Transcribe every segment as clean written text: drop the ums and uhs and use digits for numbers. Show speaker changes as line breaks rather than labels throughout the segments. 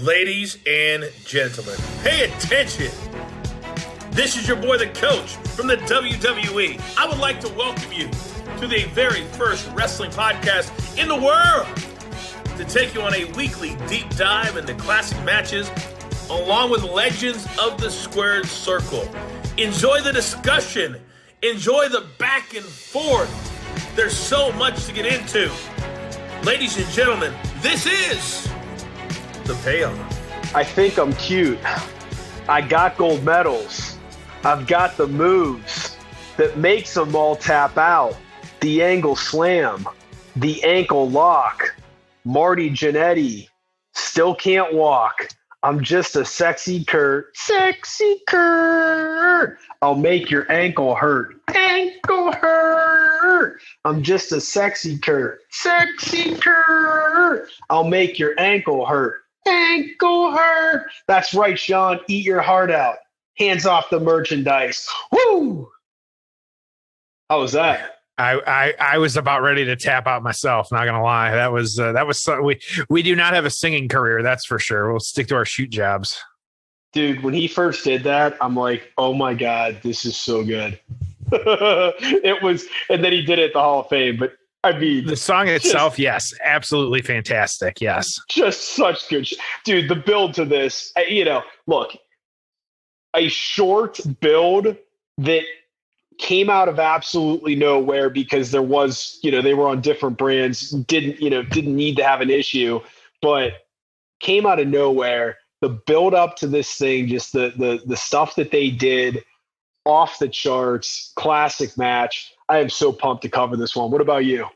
Ladies and gentlemen, pay attention. This is your boy, the coach from the WWE. I would like to welcome you to the very first wrestling podcast in the world to take you on a weekly deep dive into classic matches along with legends of the squared circle. Enjoy the discussion. Enjoy the back and forth. There's so much to get into. Ladies and gentlemen, this is the Payoff.
I think I'm cute. I got gold medals. I've got the moves that makes them all tap out. The angle slam, the ankle lock. Marty Jannetty still can't walk. I'm just a sexy Kurt. Sexy Kurt. I'll make your ankle hurt. Ankle hurt. I'm just a sexy Kurt. Sexy Kurt. I'll make your ankle hurt. Ankle hurt. That's right, Shawn. Eat your heart out. Hands off the merchandise. Woo! How was that?
I was about ready to tap out myself. Not gonna lie, that was we do not have a singing career, that's for sure. We'll stick to our shoot jobs.
Dude, when he first did that, I'm like, oh my god, this is so good. It was, and then he did it at the Hall of Fame. But I mean,
the song itself, yes, absolutely fantastic. Yes,
just such good, dude. The build to this, look, a short build that came out of absolutely nowhere because there was, they were on different brands, didn't need to have an issue, but came out of nowhere. The build up to this thing, just the stuff that they did, off the charts, classic match. I am so pumped to cover this one. What about you?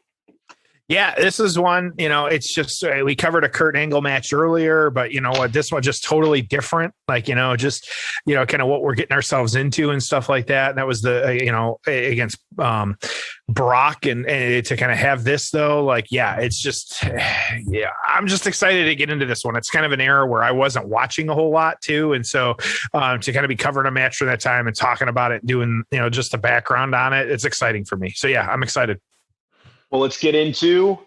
Yeah, this is one, it's just, we covered a Kurt Angle match earlier, but you know what, this one just totally different. Like, kind of what we're getting ourselves into and stuff like that. And that was against Brock and to kind of have this though, like, yeah, it's just, yeah, I'm just excited to get into this one. It's kind of an era where I wasn't watching a whole lot too. And so to kind of be covering a match for that time and talking about it, doing, just the background on it, it's exciting for me. So yeah, I'm excited.
Well, let's get into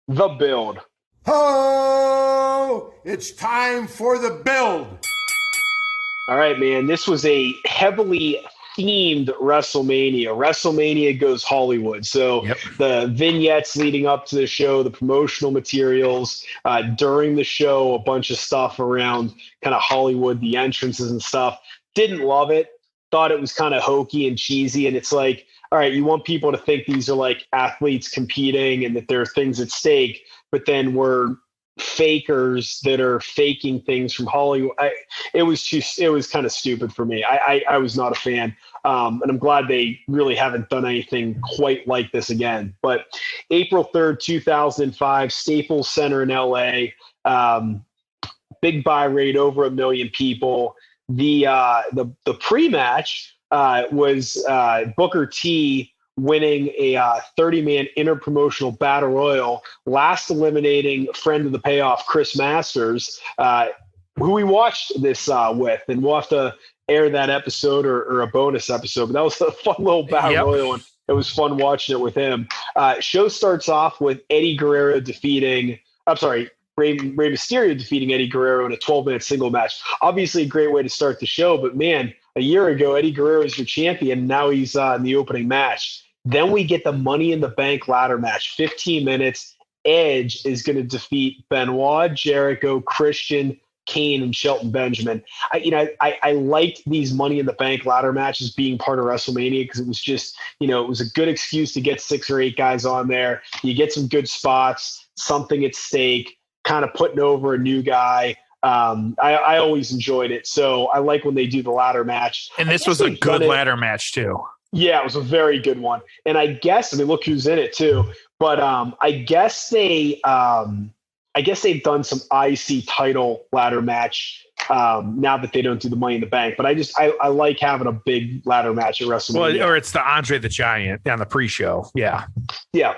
the build.
Oh, it's time for the build.
All right, man. This was a heavily themed WrestleMania. WrestleMania goes Hollywood. So The vignettes leading up to the show, the promotional materials during the show, a bunch of stuff around kind of Hollywood, the entrances and stuff. Didn't love it. Thought it was kind of hokey and cheesy. And it's like, all right, you want people to think these are like athletes competing and that there are things at stake, but then we're fakers that are faking things from Hollywood. It was kind of stupid for me. I was not a fan. And I'm glad they really haven't done anything quite like this again. But April 3rd, 2005, Staples Center in LA, big buy rate, over 1 million people. The pre-match was Booker T winning a 30-man interpromotional battle royal, last eliminating friend of the Payoff, Chris Masters, who we watched this with, and we'll have to air that episode or a bonus episode. But that was a fun little battle royal, and it was fun watching it with him. Show starts off with Eddie Guerrero Rey Mysterio defeating Eddie Guerrero in a 12-minute single match. Obviously a great way to start the show, but man, a year ago, Eddie Guerrero is your champion. Now he's in the opening match. Then we get the Money in the Bank ladder match, 15 minutes. Edge is going to defeat Benoit, Jericho, Christian, Kane, and Shelton Benjamin. I liked these Money in the Bank ladder matches being part of WrestleMania because it was just, it was a good excuse to get 6 or 8 guys on there. You get some good spots, something at stake, kind of putting over a new guy. I always enjoyed it. So I like when they do the ladder match.
And this was a good ladder match too.
Yeah, it was a very good one. And I guess, look who's in it too. But I guess they've done some IC title ladder match now that they don't do the Money in the Bank. But I like having a big ladder match at WrestleMania.
Well, or it's the Andre the Giant on the pre-show. Yeah.
Yeah.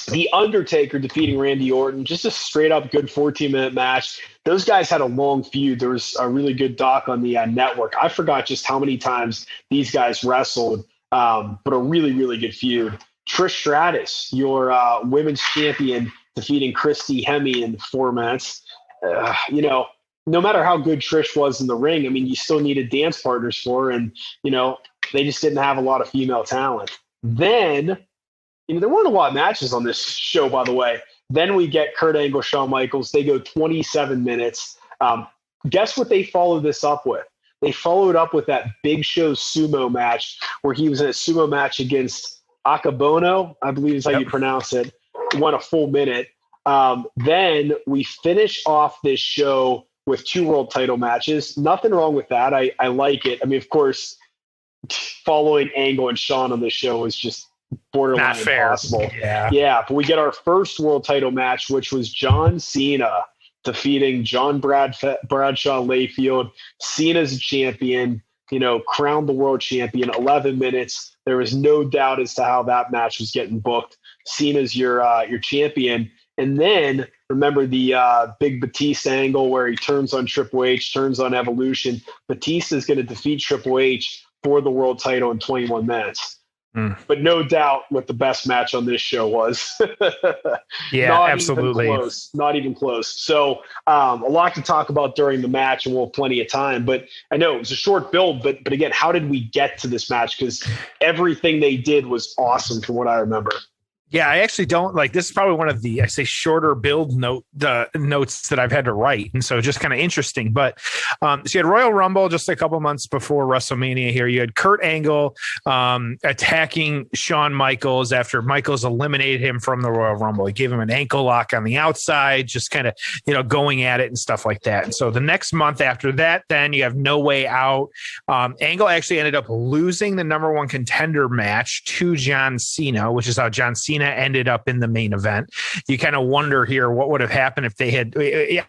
The Undertaker defeating Randy Orton, just a straight up good 14-minute match. Those guys had a long feud. There was a really good doc on the network. I forgot just how many times these guys wrestled, but a really, really good feud. Trish Stratus, your women's champion, defeating Christy Hemme in 4 minutes. no matter how good Trish was in the ring, I mean, you still needed dance partners for her, and, they just didn't have a lot of female talent. Then, there weren't a lot of matches on this show, by the way. Then we get Kurt Angle, Shawn Michaels. They go 27 minutes. Guess what they followed this up with? They followed up with that Big Show sumo match where he was in a sumo match against Akabono, I believe is how you pronounce it. Won a full minute. Then we finish off this show with 2 world title matches. Nothing wrong with that. I like it. I mean, of course, following Angle and Shawn on this show was just borderline
not fair.
Impossible.
Yeah.
But we get our first world title match, which was John Cena defeating John Bradshaw Layfield. Cena's a champion, crowned the world champion, 11 minutes. There was no doubt as to how that match was getting booked. Cena's your champion. And then remember the big Batista angle where he turns on Triple H, turns on Evolution. Batista is going to defeat Triple H for the world title in 21 minutes. But no doubt what the best match on this show was.
Yeah,
not
absolutely.
Not even close. So a lot to talk about during the match, and we'll have plenty of time. But I know it was a short build, but again, how did we get to this match? Because everything they did was awesome from what I remember.
Yeah, I actually don't like this is probably one of the, I say, shorter build notes that I've had to write. And so just kind of interesting. But so you had Royal Rumble just a couple months before WrestleMania here. You had Kurt Angle attacking Shawn Michaels after Michaels eliminated him from the Royal Rumble. He gave him an ankle lock on the outside, just kind of, going at it and stuff like that. And so the next month after that, then you have No Way Out. Angle actually ended up losing the number 1 contender match to John Cena, which is how John Cena ended up in the main event. You kind of wonder here what would have happened if they had,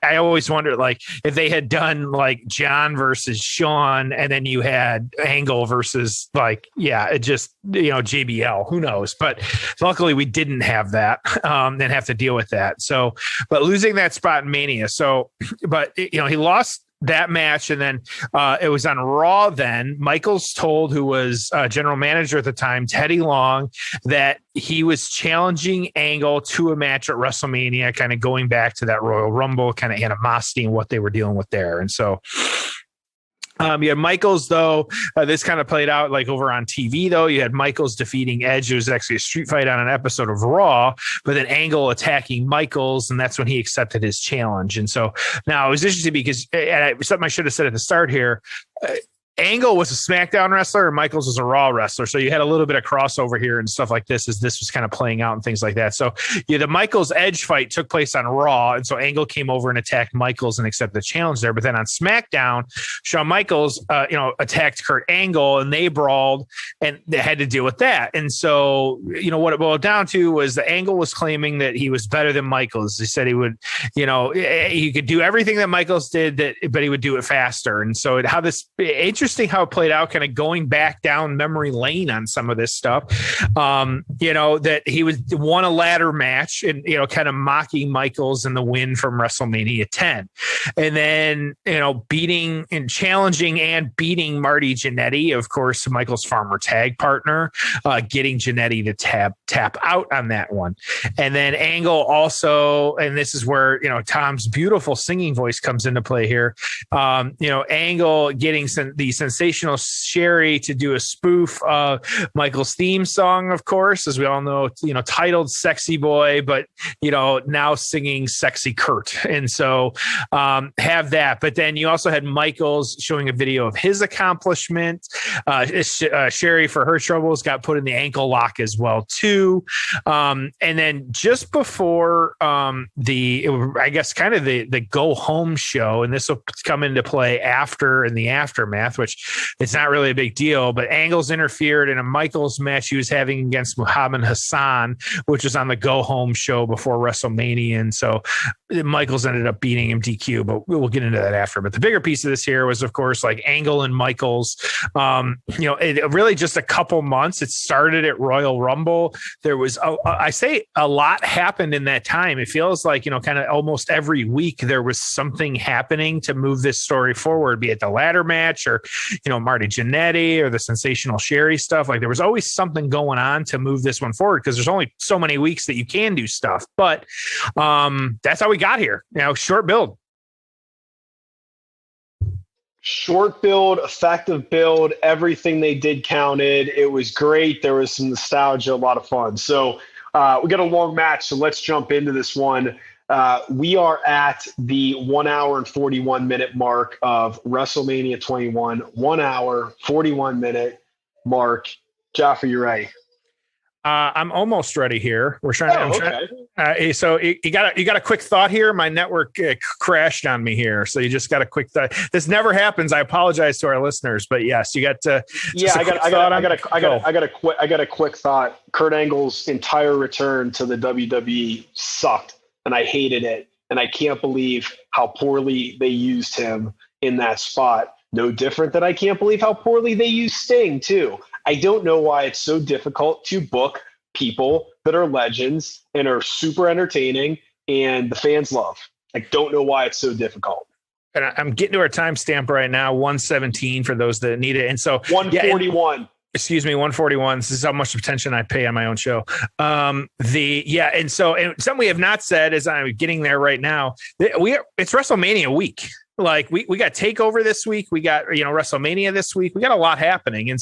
I always wondered, like, if they had done like John versus Shawn and then you had Angle versus JBL, who knows? But luckily we didn't have that and have to deal with that. So, but losing that spot in Mania. So, but he lost that match, and then it was on Raw. Then Michaels told, who was general manager at the time, Teddy Long, that he was challenging Angle to a match at WrestleMania, kind of going back to that Royal Rumble kind of animosity and what they were dealing with there. And so you had Michaels, though. This kind of played out like over on TV, though. You had Michaels defeating Edge. It was actually a street fight on an episode of Raw, but then Angle attacking Michaels, and that's when he accepted his challenge. And so now it was interesting because something I should have said at the start here. Angle was a SmackDown wrestler and Michaels was a Raw wrestler. So you had a little bit of crossover here and stuff like this as this was kind of playing out and things like that. So the Michaels Edge fight took place on Raw. And so Angle came over and attacked Michaels and accepted the challenge there. But then on SmackDown, Shawn Michaels, attacked Kurt Angle and they brawled and they had to deal with that. And so, what it boiled down to was the Angle was claiming that he was better than Michaels. He said he would, he could do everything that Michaels did, but he would do it faster. And so interesting how it played out, kind of going back down memory lane on some of this stuff. That he won a ladder match and, kind of mocking Michaels in the win from WrestleMania 10. And then, beating and challenging and beating Marty Jannetty, of course, Michael's former tag partner, getting Jannetty to tap out on that one. And then Angle also, and this is where, Tom's beautiful singing voice comes into play here. Angle getting the sensational Sherry to do a spoof of Michael's theme song, of course, as we all know, titled Sexy Boy, but, now singing Sexy Kurt. And so have that. But then you also had Michaels showing a video of his accomplishment. Sherry, for her troubles, got put in the ankle lock as well, too. And then just before the go home show, and this will come into play after in the aftermath, which it's not really a big deal, but Angle's interfered in a Michaels match he was having against Muhammad Hassan, which was on the go home show before WrestleMania. And so Michaels ended up beating him DQ, but we'll get into that after. But the bigger piece of this here was, of course, like Angle and Michaels, it really just a couple months. It started at Royal Rumble. There was, a lot happened in that time. It feels like, kind of almost every week there was something happening to move this story forward, be it the ladder match or, Marty Jannetty or the sensational Sherry stuff. Like there was always something going on to move this one forward because there's only so many weeks that you can do stuff. But that's how we got here. Short build.
Short build, effective build, everything they did counted. It was great. There was some nostalgia, a lot of fun. So we got a long match, so let's jump into this one. We are at the 1 hour and 41 minute mark of WrestleMania 21, 1 hour, 41 minute mark. Joff, are you ready?
I'm almost ready here. We're trying. So you got a quick thought here. My network crashed on me here, so you just got a quick thought. This never happens. I apologize to our listeners, but yes, you got to.
Yeah, I got a quick thought. Kurt Angle's entire return to the WWE sucked, and I hated it, and I can't believe how poorly they used him in that spot. No different than I can't believe how poorly they used Sting too. I don't know why it's so difficult to book people that are legends and are super entertaining and the fans love. I don't know why it's so difficult.
And I'm getting to our timestamp right now, 117 for those that need it. And so
141.
Yeah, excuse me, 141. This is how much attention I pay on my own show. And something we have not said is I'm getting there right now. It's WrestleMania week. Like we got TakeOver this week. We got, WrestleMania this week. We got a lot happening. And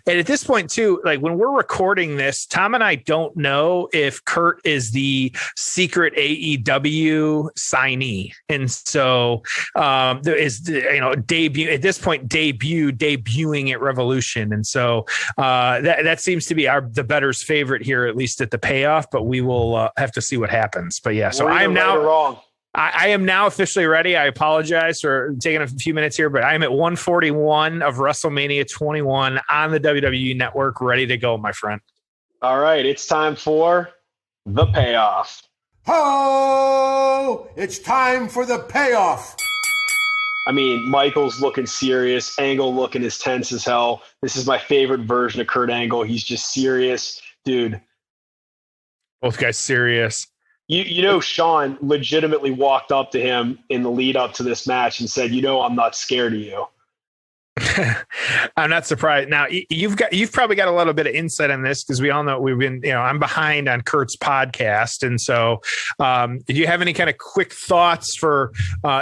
at this point too, like when we're recording this, Tom and I don't know if Kurt is the secret AEW signee. And so there is, debuting at Revolution. And so that seems to be the bettor's favorite here, at least at the payoff, but we will have to see what happens. But yeah, so I am now
wrong.
I am now officially ready. I apologize for taking a few minutes here, but I am at 141 of WrestleMania 21 on the WWE Network, ready to go, my friend.
All right, it's time for the payoff.
Oh, it's time for the payoff.
I mean, Michael's looking serious. Angle looking as tense as hell. This is my favorite version of Kurt Angle. He's just serious. Dude.
Both guys serious.
Shawn legitimately walked up to him in the lead up to this match and said, I'm not scared of you.
I'm not surprised. Now you've probably got a little bit of insight on this because we all know we've been, I'm behind on Kurt's podcast. And so do you have any kind of quick thoughts for,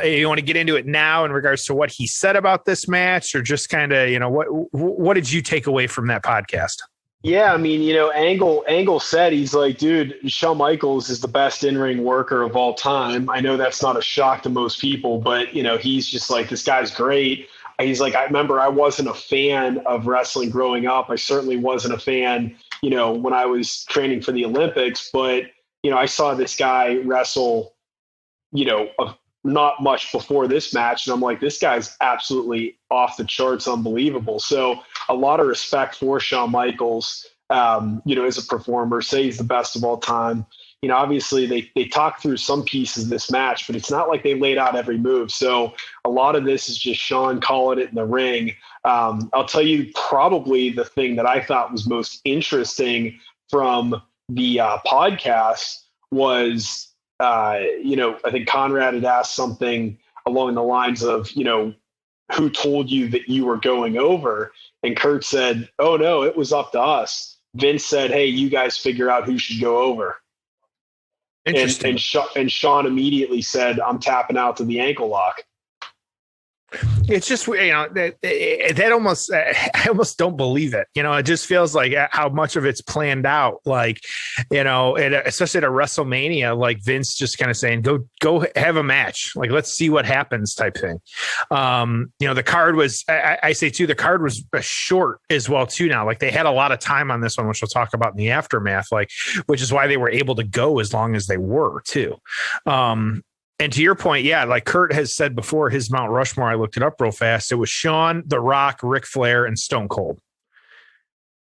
you want to get into it now in regards to what he said about this match, or just kind of, what did you take away from that podcast?
Yeah, I mean, Angle said, he's like, dude, Shawn Michaels is the best in-ring worker of all time. I know that's not a shock to most people, but, he's just like, this guy's great. He's like, I remember I wasn't a fan of wrestling growing up. I certainly wasn't a fan, when I was training for the Olympics, but, I saw this guy wrestle, not much before this match. And I'm like, this guy's absolutely off the charts, unbelievable. So a lot of respect for Shawn Michaels, as a performer. Say he's the best of all time. Obviously they talked through some pieces of this match, but it's not like they laid out every move. So a lot of this is just Shawn calling it in the ring. I'll tell you probably the thing that I thought was most interesting from the podcast was, I think Conrad had asked something along the lines of, who told you that you were going over? And Kurt said, oh no, it was up to us. Vince said, hey, you guys figure out who should go over. Interesting. And Shawn immediately said, I'm tapping out to the ankle lock.
It's just, that almost, I almost don't believe it. It just feels like how much of it's planned out. Like, especially at a WrestleMania, like Vince just kind of saying, go have a match. Like, let's see what happens type thing. The card was, I say too, the card was short as well too now. Like they had a lot of time on this one, which we'll talk about in the aftermath, which is why they were able to go as long as they were too. And to your point, yeah, like Kurt has said before, his Mount Rushmore, I looked it up real fast. It was Shawn, The Rock, Ric Flair, and Stone Cold.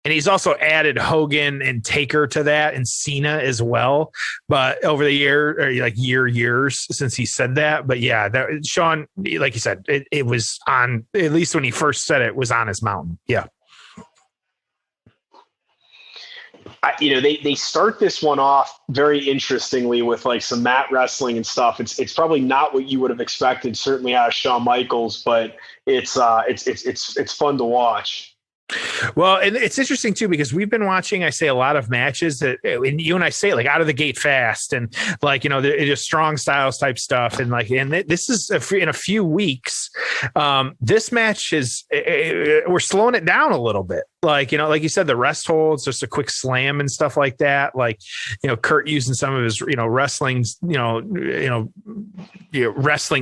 And he's also added Hogan and Taker to that, and Cena as well. But over the years since he said that. But yeah, that Shawn, like you said, it was on, at least when he first said it, was on his mountain. Yeah.
They start this one off very interestingly with like some mat wrestling and stuff. It's probably not what you would have expected, certainly out of Shawn Michaels, but it's fun to watch.
Well, and it's interesting too, because we've been watching, I say, a lot of matches that, and you and I say, like, out of the gate fast, and like, you know, just strong styles type stuff. And like, and this is in a few weeks. This match is, we're slowing it down a little bit. Like, you know, like you said, the rest holds, just a quick slam and stuff like that. Like, you know, Kurt using some of his, you know, wrestling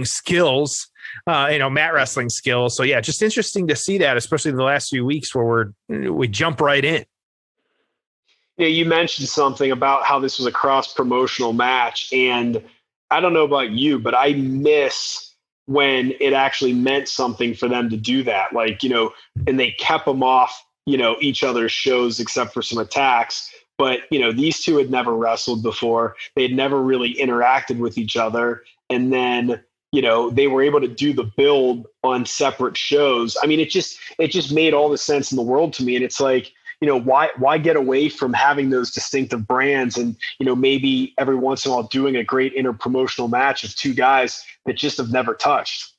skills, mat wrestling skills. So yeah, just interesting to see that, especially the last few weeks where we jump right in.
Yeah, you mentioned something about how this was a cross promotional match, and I don't know about you, but I miss when it actually meant something for them to do that. Like, you know, and they kept them off, you know, each other's shows except for some attacks. But, you know, these two had never wrestled before. They had never really interacted with each other. And then, you know, they were able to do the build on separate shows. I mean, it just made all the sense in the world to me. And it's like, you know, why get away from having those distinctive brands and, you know, maybe every once in a while doing a great interpromotional match of two guys that just have never touched.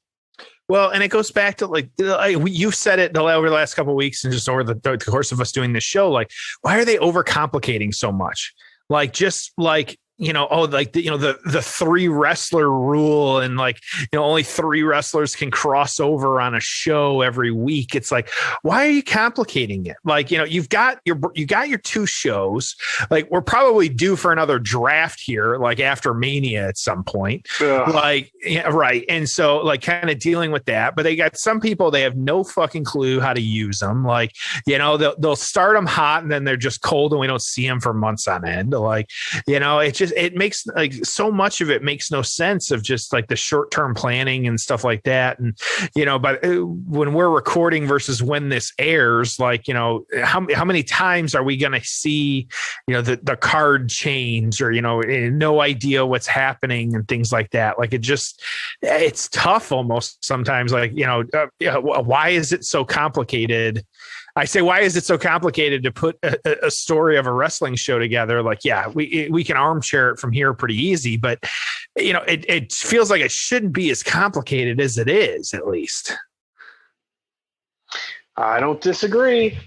Well, and it goes back to like you've said it over the last couple of weeks and just over the course of us doing this show. Like, why are they overcomplicating so much? Like, just like, you know, the 3 wrestler rule, and like, you know, only 3 wrestlers can cross over on a show every week. It's like, why are you complicating it? Like, you know, you got your 2 shows. Like, we're probably due for another draft here, like after Mania at some point. Ugh. Like, yeah, right. And so like kind of dealing with that, but they got some people, they have no fucking clue how to use them. Like, you know, they'll start them hot and then they're just cold and we don't see them for months on end. Like, you know, it makes like so much of it makes no sense of just like the short-term planning and stuff like that. And, you know, but when we're recording versus when this airs, like, you know, how many times are we going to see, you know, the card change or, you know, no idea what's happening and things like that. Like, it's tough almost sometimes, like, you know, why is it so complicated? I say, why is it so complicated to put a story of a wrestling show together? Like, yeah, we can armchair it from here pretty easy, but, you know, it feels like it shouldn't be as complicated as it is, at least.
I don't disagree.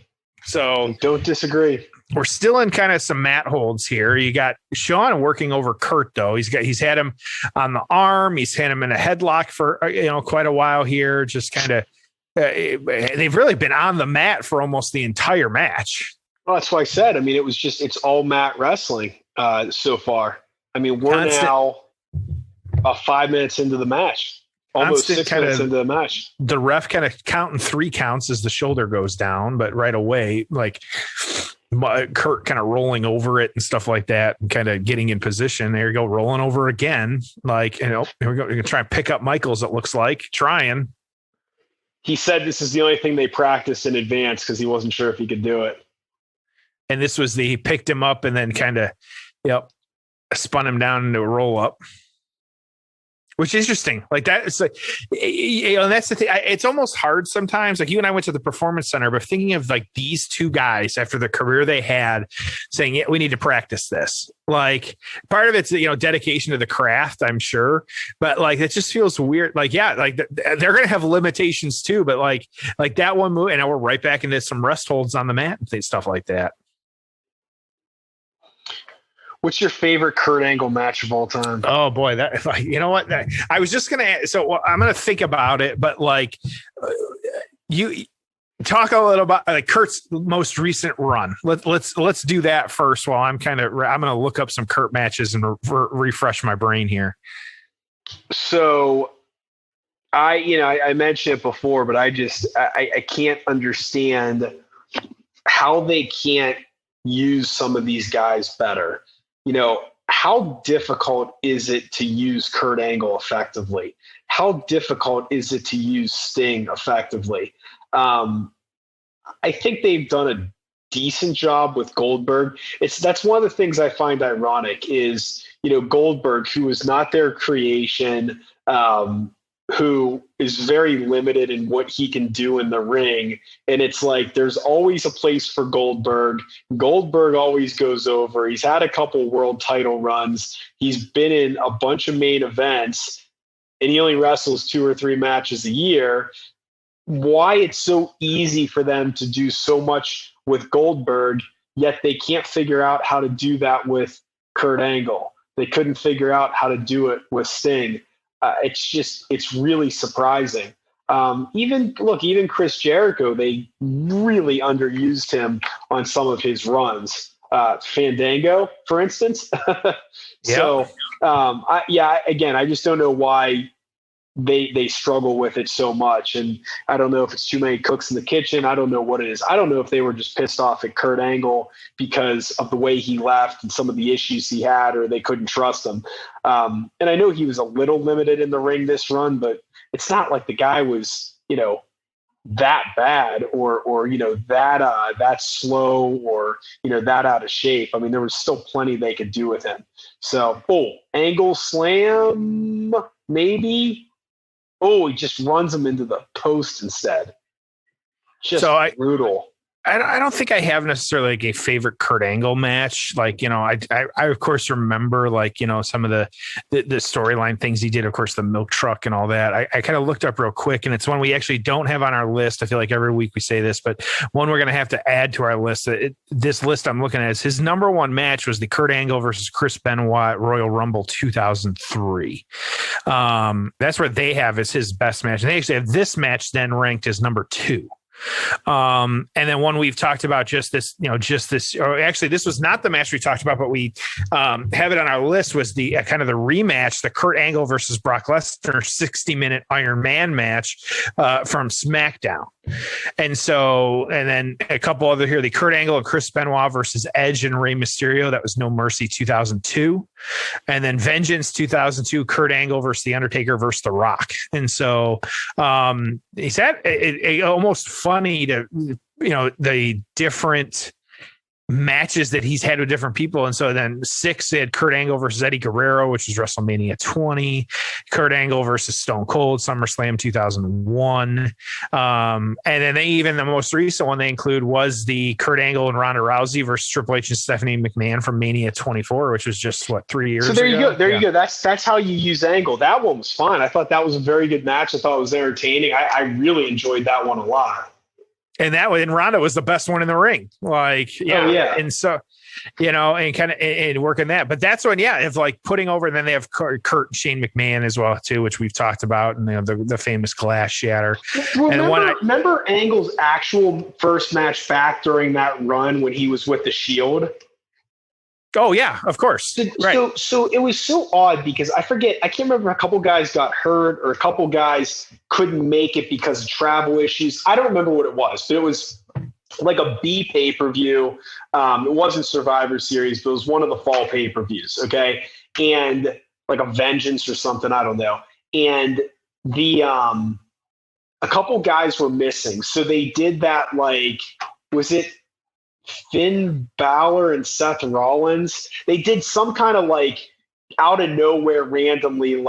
So
don't disagree.
We're still in kind of some mat holds here. You got Shawn working over Kurt, though. He's had him on the arm. He's had him in a headlock for, you know, quite a while here. Just kind of, they've really been on the mat for almost the entire match.
Well, that's why I said, I mean, it's all mat wrestling so far. I mean, we're now about 5 minutes into the match, almost 6 minutes into the match.
The ref kind of counting 3 counts as the shoulder goes down, but right away, like Kurt kind of rolling over it and stuff like that and kind of getting in position. There you go, rolling over again. Like, you know, here we go. We're going to try and pick up Michaels, it looks like, trying.
He said this is the only thing they practiced in advance because he wasn't sure if he could do it.
And this was he picked him up and then kind of, spun him down into a roll up, which is interesting. Like that, it's like, you know, that's the thing. It's almost hard sometimes. Like you and I went to the Performance Center, but thinking of like these 2 guys after the career they had, saying, yeah, we need to practice this. Like part of it's, you know, dedication to the craft, I'm sure, but like it just feels weird. Like, yeah, like they're going to have limitations too, but like that one move, and now we're right back into some rest holds on the mat and stuff like that.
What's your favorite Kurt Angle match of all time?
Oh boy, that, you know what? I was just gonna. So I'm gonna think about it, but like, you talk a little about like Kurt's most recent run. Let's do that first. While I'm gonna look up some Kurt matches and refresh my brain here.
So, I mentioned it before, but I can't understand how they can't use some of these guys better. You know, how difficult is it to use Kurt Angle effectively? How difficult is it to use Sting effectively? I think they've done a decent job with Goldberg. That's one of the things I find ironic is, you know, Goldberg, who is not their creation, who is very limited in what he can do in the ring. And it's like, there's always a place for Goldberg. Goldberg always goes over. He's had a couple world title runs. He's been in a bunch of main events, and he only wrestles 2 or 3 matches a year. why it's so easy for them to do so much with Goldberg, yet they can't figure out how to do that with Kurt Angle. They couldn't figure out how to do it with Sting. It's really surprising. Even Chris Jericho, they really underused him on some of his runs. Fandango, for instance. So, I just don't know why they struggle with it so much. And I don't know if it's too many cooks in the kitchen. I don't know what it is. I don't know if they were just pissed off at Kurt Angle because of the way he left and some of the issues he had, or they couldn't trust him. And I know he was a little limited in the ring this run, but it's not like the guy was, that bad or that slow or, that out of shape. I mean, there was still plenty they could do with him. So, Angle slam, maybe. He just runs him into the post instead. Brutal.
I don't think I have necessarily like a favorite Kurt Angle match. Like, I of course remember like, some of the storyline things he did, of course, the milk truck and all that. I kind of looked up real quick, and it's one we actually don't have on our list. I feel like every week we say this, but one we're going to have to add to our list. This list I'm looking at is his number one match was the Kurt Angle versus Chris Benoit Royal Rumble 2003. That's where they have as his best match. And they actually have this match then ranked as number 2. And then one we've talked about or actually this was not the match we talked about, but we have it on our list, was the kind of the rematch, the Kurt Angle versus Brock Lesnar 60-minute Iron Man match from SmackDown. And then a couple other here, the Kurt Angle and Chris Benoit versus Edge and Rey Mysterio. That was No Mercy 2002. And then Vengeance 2002, Kurt Angle versus The Undertaker versus The Rock. And so he said it almost funny to, the different matches that he's had with different people. And so then 6, they had Kurt Angle versus Eddie Guerrero, which was WrestleMania 20, Kurt Angle versus Stone Cold, SummerSlam 2001. And then the most recent one they include was the Kurt Angle and Ronda Rousey versus Triple H and Stephanie McMahon from Mania 24, which was just 3 years ago.
So there you go. There you go. That's how you use Angle. That one was fun. I thought that was a very good match. I thought it was entertaining. I really enjoyed that one a lot.
And Ronda was the best one in the ring. And so, and kind of and working that. But that's when, if like putting over, and then they have Kurt and Shane McMahon as well, too, which we've talked about. And they have the famous glass shatter.
Remember Angle's actual first match back during that run when he was with the Shield?
Oh, yeah, of course. Right.
So it was so odd because I can't remember, a couple guys got hurt or a couple guys couldn't make it because of travel issues. I don't remember what it was, but it was like a B pay-per-view. It wasn't Survivor Series, but it was one of the fall pay-per-views, okay? And like a Vengeance or something, I don't know. And a couple guys were missing. So they did that, was it Finn Balor and Seth Rollins? They did some kind of out of nowhere randomly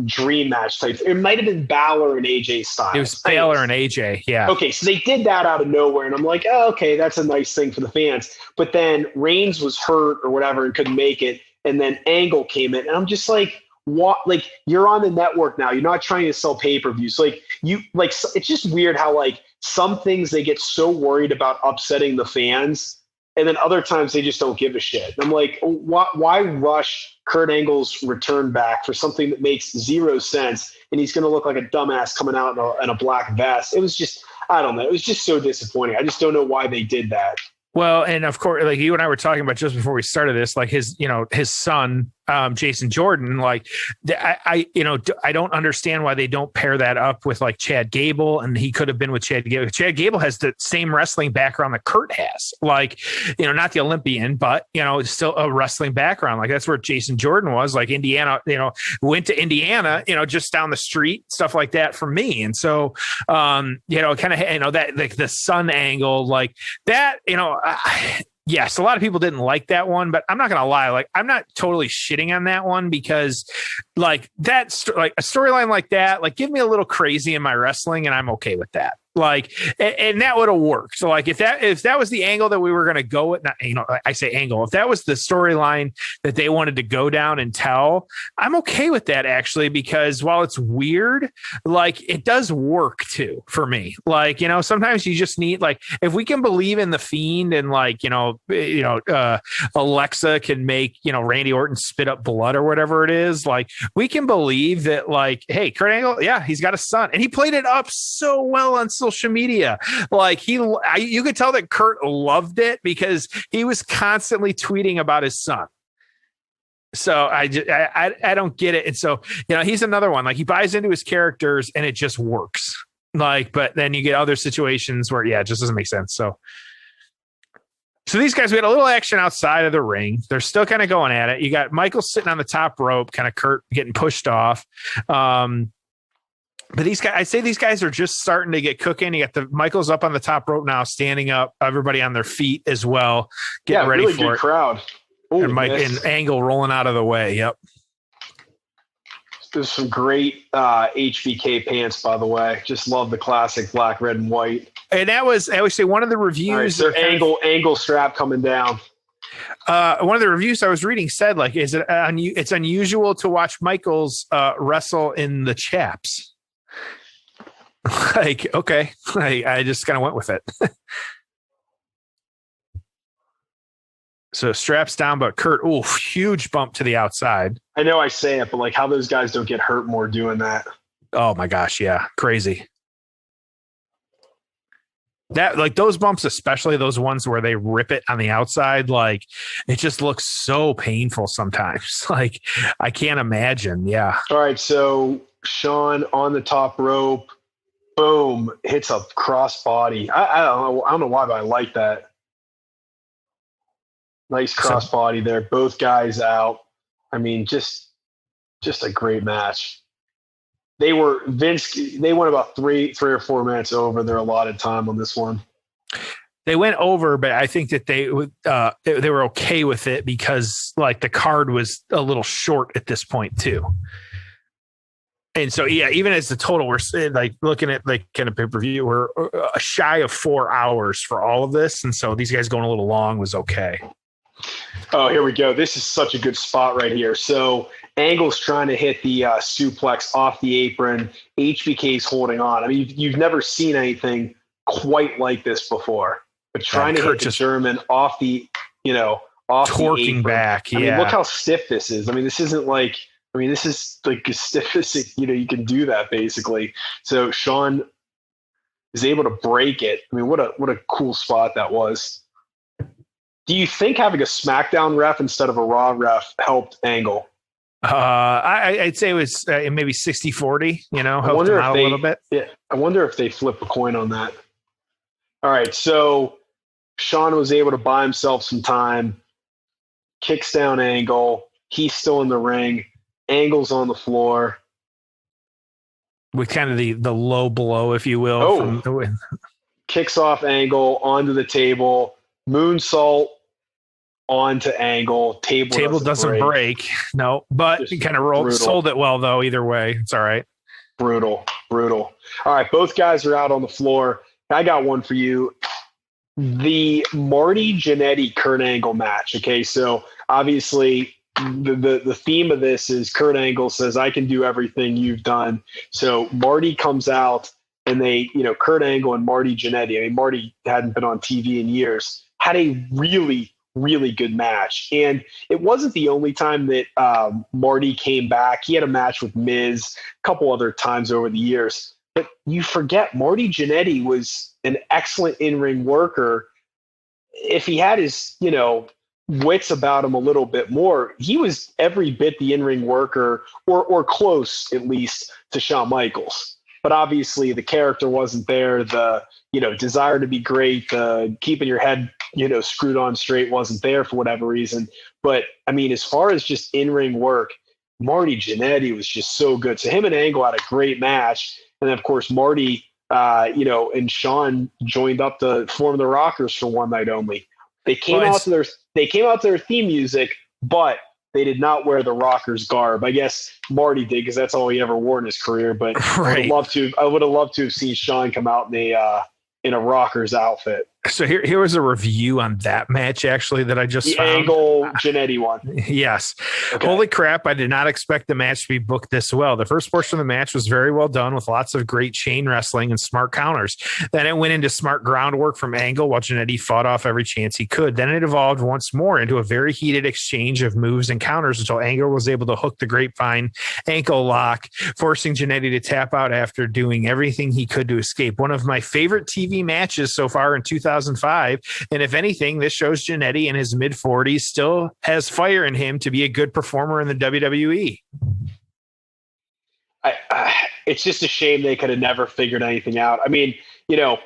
dream match type. It might have been Balor and AJ Styles.
It was Balor and AJ, yeah.
Okay, so they did that out of nowhere, and I'm like, oh, okay, that's a nice thing for the fans. But then Reigns was hurt or whatever and couldn't make it, and then Angle came in, and I'm just like, what? You're on the network now. You're not trying to sell pay-per-views. It's just weird how some things they get so worried about upsetting the fans, and then other times they just don't give a shit. And I'm like, why rush Kurt Angle's return back for something that makes zero sense? And he's going to look like a dumbass coming out in a black vest. It was just, I don't know. It was just so disappointing. I just don't know why they did that.
Well, and of course, you and I were talking about just before we started this, his son, Jason Jordan, I don't understand why they don't pair that up with Chad Gable, and he could have been with Chad Gable. Chad Gable has the same wrestling background that Kurt has, not the Olympian, but it's still a wrestling background. That's where Jason Jordan was, Indiana, went to Indiana, just down the street, stuff like that for me. And so, kind of, that the son angle, that, yes, a lot of people didn't like that one, but I'm not going to lie. I'm not totally shitting on that one because a storyline like that, give me a little crazy in my wrestling and I'm okay with that. Like, and that would have worked. So like if that was the angle that we were going to go with, not, I say angle, if that was the storyline that they wanted to go down and tell, I'm okay with that actually, because while it's weird, like it does work too for me. Like, sometimes you just need, like, if we can believe in the Fiend and like, Alexa can make, Randy Orton spit up blood or whatever it is. Like we can believe that, like, hey, Kurt Angle, yeah, he's got a son, and he played it up so well on social media. Like you could tell that Kurt loved it because he was constantly tweeting about his son. So I don't get it. And so, he's another one, like he buys into his characters and it just works. Like, but then you get other situations where, it just doesn't make sense. So these guys, we had a little action outside of the ring. They're still kind of going at it. You got Michael sitting on the top rope, kind of Kurt getting pushed off. But these guys, I'd say these guys are just starting to get cooking. You got the Michael's up on the top rope now, standing up, everybody on their feet as well, getting ready
really
for
good
it.
Crowd. Ooh,
and Mike and Angle rolling out of the way. Yep.
There's some great HBK pants, by the way. Just love the classic black, red, and white.
And that was, I always say, one of the reviews.
Right, so angle strap coming down.
One of the reviews I was reading said, like, it's unusual to watch Michaels wrestle in the chaps. Like, okay, I just kind of went with it. So straps down, but Kurt, huge bump to the outside.
I know I say it, but like how those guys don't get hurt more doing that.
Oh my gosh, yeah, crazy. That, like, those bumps, especially those ones where they rip it on the outside, like it just looks so painful sometimes. Like I can't imagine. Yeah.
All right, so Shawn on the top rope. Boom, hits a cross body. I don't know why, but I like that. Nice cross body there. Both guys out. I mean, just a great match. They went about three or 4 minutes over their allotted time on this one.
They went over, but I think that they were okay with it because like the card was a little short at this point too. And so, even as the total, we're like looking at like kind of pay-per-view, we're shy of 4 hours for all of this. And so these guys going a little long was okay.
Oh, here we go. This is such a good spot right here. So Angle's trying to hit the suplex off the apron. HBK's holding on. I mean, you've never seen anything quite like this before. But trying to hit the German off the, off
torquing
the apron.
back.
I mean, look how stiff this is. I mean, this isn't like. I mean, this is like as stiff as you can do that basically. So Shawn is able to break it. I mean, what a cool spot that was. Do you think having a SmackDown ref instead of a Raw ref helped Angle?
I'd say it was maybe 60-40, helped him out a little bit.
Yeah, I wonder if they flip a coin on that. All right, so Shawn was able to buy himself some time, kicks down Angle. He's still in the ring. Angle's on the floor.
With kind of the low blow, if you will.
Kicks off Angle onto the table. Moonsault onto Angle. Table doesn't break.
No, but he kind of sold it well, though. Either way, it's all right.
Brutal. All right, both guys are out on the floor. I got one for you. The Marty Jannetty Kurt Angle match. Okay, so obviously the theme of this is Kurt Angle says, I can do everything you've done. So Marty comes out and they, Kurt Angle and Marty Jannetty. I mean, Marty hadn't been on TV in years, had a really, really good match. And it wasn't the only time that Marty came back. He had a match with Miz a couple other times over the years. But you forget Marty Jannetty was an excellent in-ring worker. If he had his, wits about him a little bit more, he was every bit the in-ring worker or close, at least, to Shawn Michaels. But obviously the character wasn't there. The, desire to be great, keeping your head, screwed on straight wasn't there for whatever reason. But I mean, as far as just in-ring work, Marty Jannetty was just so good. So him and Angle had a great match. And then of course, Marty, and Shawn joined up to form the Rockers for one night only. They came out to their theme music, but they did not wear the Rockers garb. I guess Marty did because that's all he ever wore in his career. But
right.
I would have loved to have seen Shawn come out in a Rockers outfit.
So here was a review on that match, actually, that I just found.
Angle Jannetty one.
Yes.
Okay.
Holy crap, I did not expect the match to be booked this well. The first portion of the match was very well done with lots of great chain wrestling and smart counters. Then it went into smart groundwork from Angle while Jannetty fought off every chance he could. Then it evolved once more into a very heated exchange of moves and counters until Angle was able to hook the grapevine ankle lock, forcing Jannetty to tap out after doing everything he could to escape. One of my favorite TV matches so far in 2005. And if anything, this shows Jannetty in his mid-40s still has fire in him to be a good performer in the WWE.
It's just a shame they could have never figured anything out. I mean, the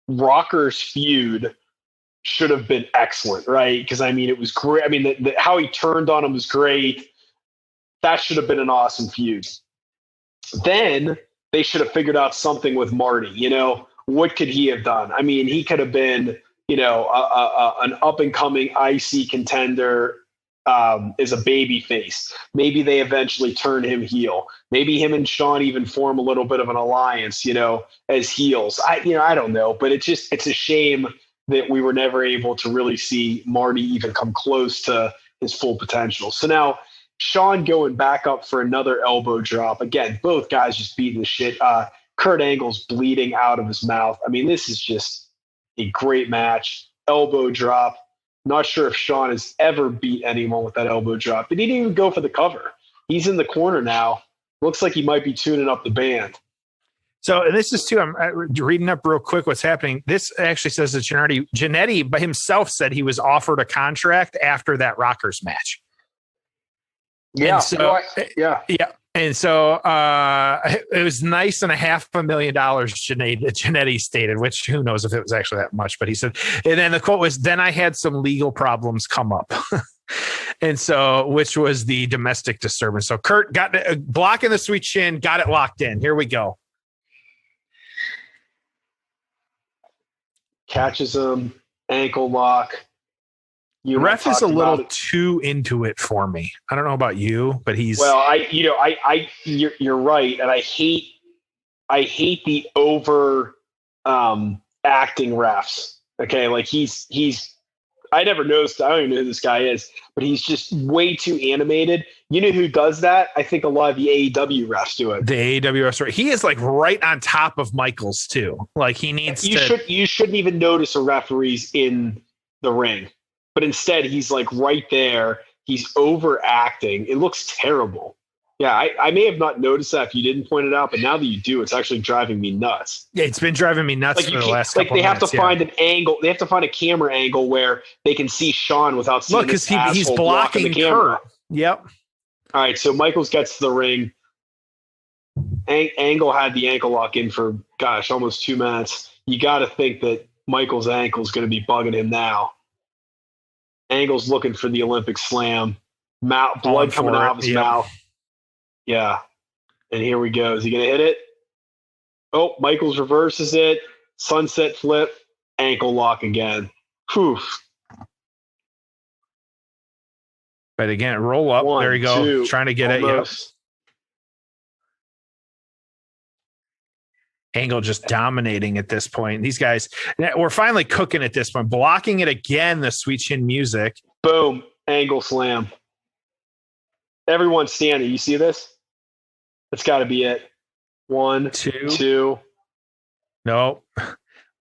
Rockers feud should have been excellent, right? Because, I mean, it was great. I mean, how he turned on him was great. That should have been an awesome feud. Then they should have figured out something with Marty, What could he have done? I mean, he could have been, an up-and-coming IC contender as a baby face. Maybe they eventually turn him heel. Maybe him and Shawn even form a little bit of an alliance, as heels. I don't know, but it's a shame that we were never able to really see Marty even come close to his full potential. So now Shawn going back up for another elbow drop. Again, both guys just beating the shit. Kurt Angle's bleeding out of his mouth. I mean, this is just a great match. Elbow drop. Not sure if Shawn has ever beat anyone with that elbow drop. But he didn't even go for the cover. He's in the corner now. Looks like he might be tuning up the band.
So, and this is too, I'm reading up real quick what's happening. This actually says that Jannetty by himself said he was offered a contract after that Rockers match.
Yeah.
And so,
yeah.
And so it was nice and $500,000 Jannetty stated, which who knows if it was actually that much, but he said, and then the quote was, then I had some legal problems come up. And so, which was the domestic disturbance. So Kurt got blocking the sweet chin, got it locked in. Here we go.
Catches him, ankle lock.
The ref is a little too into it for me. I don't know about you, but he's
you're right, and I hate the over acting refs. Okay, like he's I never noticed. I don't even know who this guy is, but he's just way too animated. You know who does that? I think a lot of the AEW refs do it.
The AEW refs, he is like right on top of Michaels too. Like he needs
you shouldn't even notice a referee's in the ring. But instead, he's like right there. He's overacting. It looks terrible. Yeah, I may have not noticed that if you didn't point it out, but now that you do, it's actually driving me nuts.
Yeah, it's been driving me nuts for the last couple of minutes.
They have to find an angle. They have to find a camera angle where they can see Shawn without seeing his asshole
he's blocking
the camera.
Kurt. Yep.
All right, so Michaels gets to the ring. Angle had the ankle lock in for, almost 2 minutes. You got to think that Michaels' ankle is going to be bugging him now. Angle's looking for the Olympic slam. Blood coming out of his mouth. Yeah. And here we go. Is he going to hit it? Oh, Michaels reverses it. Sunset flip. Ankle lock again. Whew.
But again, roll up. There you go. Trying to get
almost.
it. Yep. Angle just dominating at this point. These guys, we're finally cooking at this point. Blocking it again, the sweet chin music.
Boom. Angle slam. Everyone's standing. You see this? That's got to be it. 1, 2.
Nope.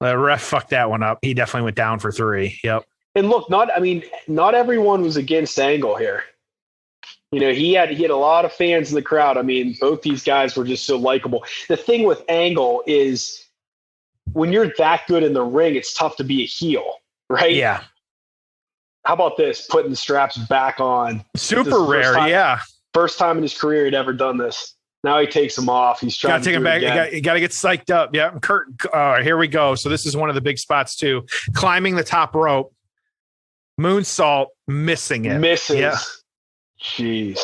The ref fucked that one up. He definitely went down for 3. Yep.
And look, not everyone was against Angle here. He had a lot of fans in the crowd. I mean, both these guys were just so likable. The thing with Angle is when you're that good in the ring, it's tough to be a heel, right?
Yeah.
How about this? Putting the straps back on.
Super rare, yeah.
First time in his career he'd ever done this. Now he takes them off. He's trying to take them back.
You got to get psyched up. Yeah. Kurt, here we go. So this is one of the big spots too. Climbing the top rope. Moonsault, missing it.
Misses.
Yeah.
Jeez.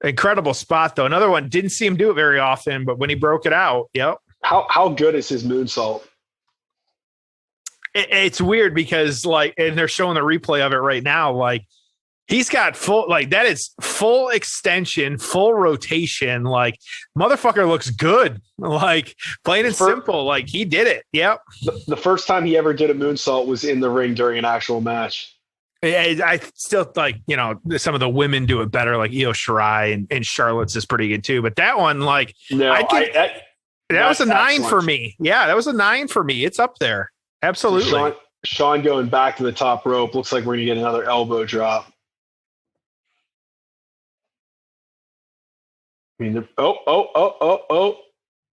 Incredible spot, though. Another one, didn't see him do it very often, but when he broke it out, yep.
How good is his moonsault?
it's weird because and they're showing the replay of it right now. Like he's got full, that is full extension, full rotation. Like motherfucker looks good. Like plain and simple. Like he did it. Yep.
The first time he ever did a moonsault was in the ring during an actual match.
I still some of the women do it better, like Io Shirai and Charlotte's is pretty good too. But that one, that was a 9 for me. Yeah, that was a 9 for me. It's up there. Absolutely.
Shawn going back to the top rope. Looks like we're going to get another elbow drop. I mean,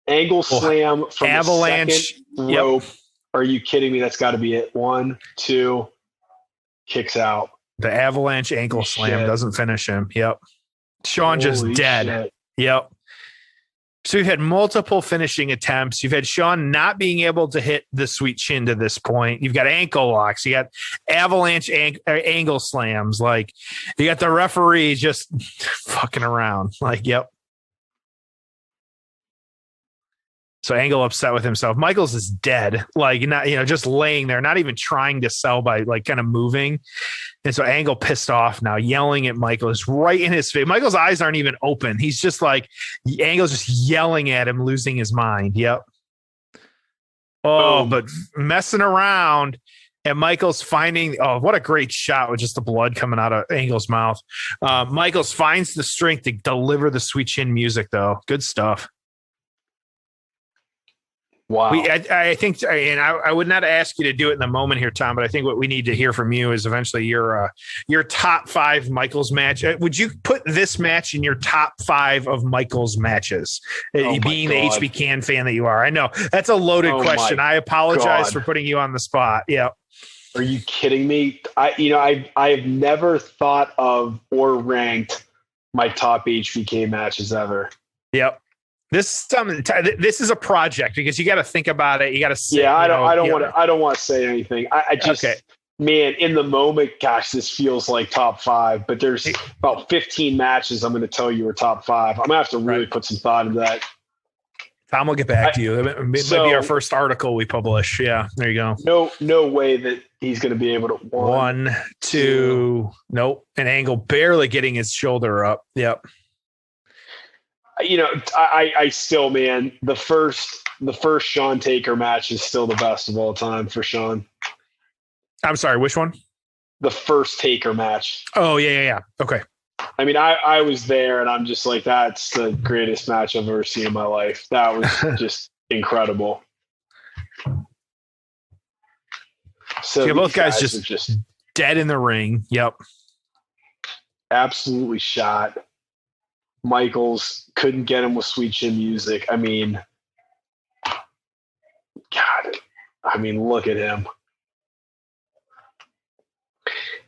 angle slam from
avalanche
the second rope. Yep. Are you kidding me? That's got to be it. 1, 2, kicks out.
The avalanche ankle slam doesn't finish him. Yep. Shawn just dead. Shit. Yep. So you've had multiple finishing attempts. You've had Shawn not being able to hit the sweet chin to this point. You've got ankle locks. You got avalanche angle slams. Like you got the referee just fucking around. Like, yep. So Angle upset with himself. Michaels is dead, just laying there, not even trying to sell by kind of moving. And so Angle pissed off now, yelling at Michaels right in his face. Michaels' eyes aren't even open. He's just Angle's just yelling at him, losing his mind. Yep. But messing around. And Michaels finding, what a great shot with just the blood coming out of Angle's mouth. Michaels finds the strength to deliver the sweet chin music, though. Good stuff.
Wow.
I think, and I would not ask you to do it in the moment here, Tom, but I think what we need to hear from you is eventually your top 5 Michaels match. Would you put this match in your top 5 of Michaels matches? Being the HBK fan that you are, I know that's a loaded question. I apologize for putting you on the spot. Yeah.
Are you kidding me? I've never thought of or ranked my top HBK matches ever.
Yep. This is a project because you got to think about it. You got to say,
I don't want to say anything. I just, man, in the moment, gosh, this feels like top 5, but there's about 15 matches I'm going to tell you are top 5. I'm gonna have to really put some thought into that.
Tom will get back to you. It might be our first article we publish. Yeah, there you
go. No way that he's going to be able to.
1, 2, nope. An Angle barely getting his shoulder up. Yep.
I still, man, the first Shawn Taker match is still the best of all time for Shawn.
I'm sorry, which one?
The first Taker match.
Oh, yeah. Okay.
I mean, I was there and I'm just like, that's the greatest match I've ever seen in my life. That was just incredible. So
both guys just dead in the ring. Yep.
Absolutely shot. Michaels couldn't get him with sweet chin music. I mean, look at him.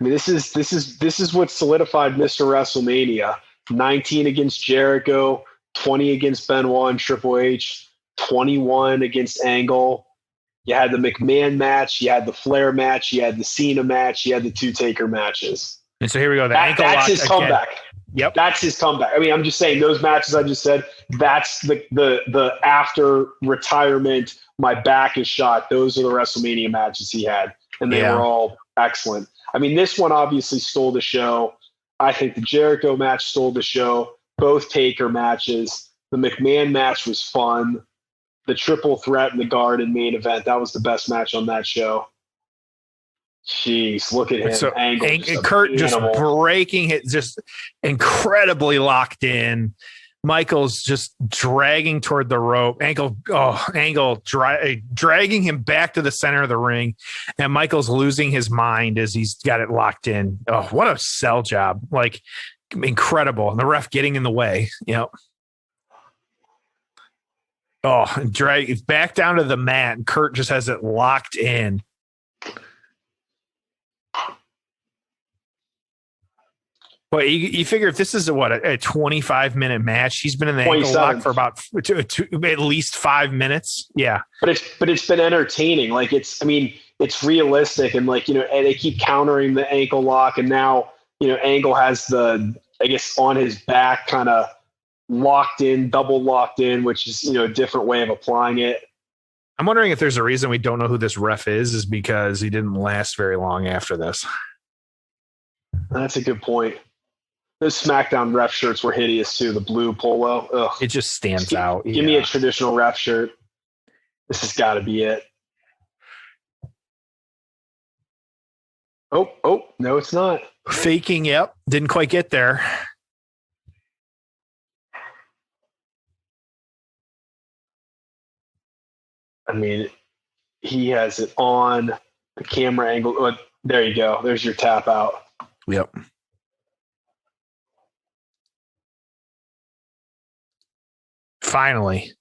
I mean, this is what solidified Mr. WrestleMania. 19 against Jericho, 20 against Benoit and Triple H, 21 against Angle. You had the McMahon match, you had the Flair match, you had the Cena match, you had the 2 Taker matches.
And so here we go.
That's his comeback.
Yep.
That's his comeback. I mean, I'm just saying those matches I just said, that's the after retirement, my back is shot. Those are the WrestleMania matches he had. And they were all excellent. I mean, this one obviously stole the show. I think the Jericho match stole the show. Both Taker matches. The McMahon match was fun. The triple threat in the Garden main event, that was the best match on that show. Jeez, look at him.
So, Kurt just breaking it, just incredibly locked in. Michael's just dragging toward the rope. Angle dragging him back to the center of the ring, and Michael's losing his mind as he's got it locked in. Oh, what a sell job! Like incredible. And the ref getting in the way. Yep. Drag it back down to the mat, and Kurt just has it locked in. Well, you figure if this is a 25-minute match, he's been in the ankle lock for about at least 5 minutes. Yeah,
but it's been entertaining. Like it's realistic, and and they keep countering the ankle lock, and now Angle has the on his back kind of locked in, double locked in, which is a different way of applying it.
I'm wondering if there's a reason we don't know who this ref is because he didn't last very long after this.
That's a good point. Those SmackDown ref shirts were hideous too. The blue polo. Ugh.
It just stands out.
Give me a traditional ref shirt. This has got to be it. Oh, no, it's not.
Faking, yep. Didn't quite get there.
I mean, he has it on the camera angle. Oh, there you go. There's your tap out.
Yep. Finally.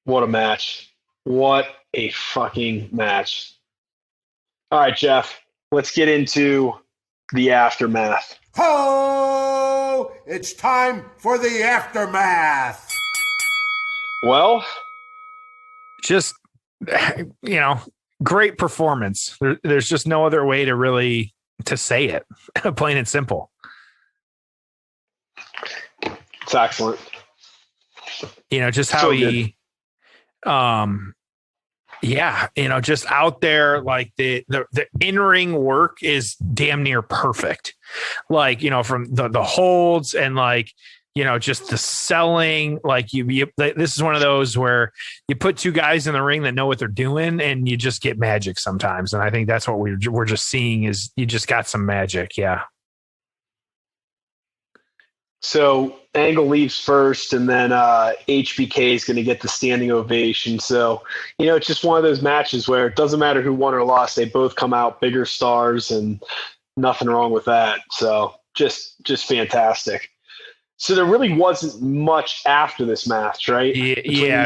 What a match. What a fucking match. All right, Jeff, let's get into the aftermath.
Ho! It's time for the aftermath.
Well,
just, great performance. There's just no other way to say it, plain and simple.
It's excellent.
Just how he, just out there, like the in-ring work is damn near perfect. Like, from the holds and just the selling, this is one of those where you put two guys in the ring that know what they're doing and you just get magic sometimes. And I think that's what we're just seeing is you just got some magic. Yeah.
So Angle leaves first, and then HBK is going to get the standing ovation. So, it's just one of those matches where it doesn't matter who won or lost. They both come out bigger stars, and nothing wrong with that. So just fantastic. So there really wasn't much after this match, right?
Yeah.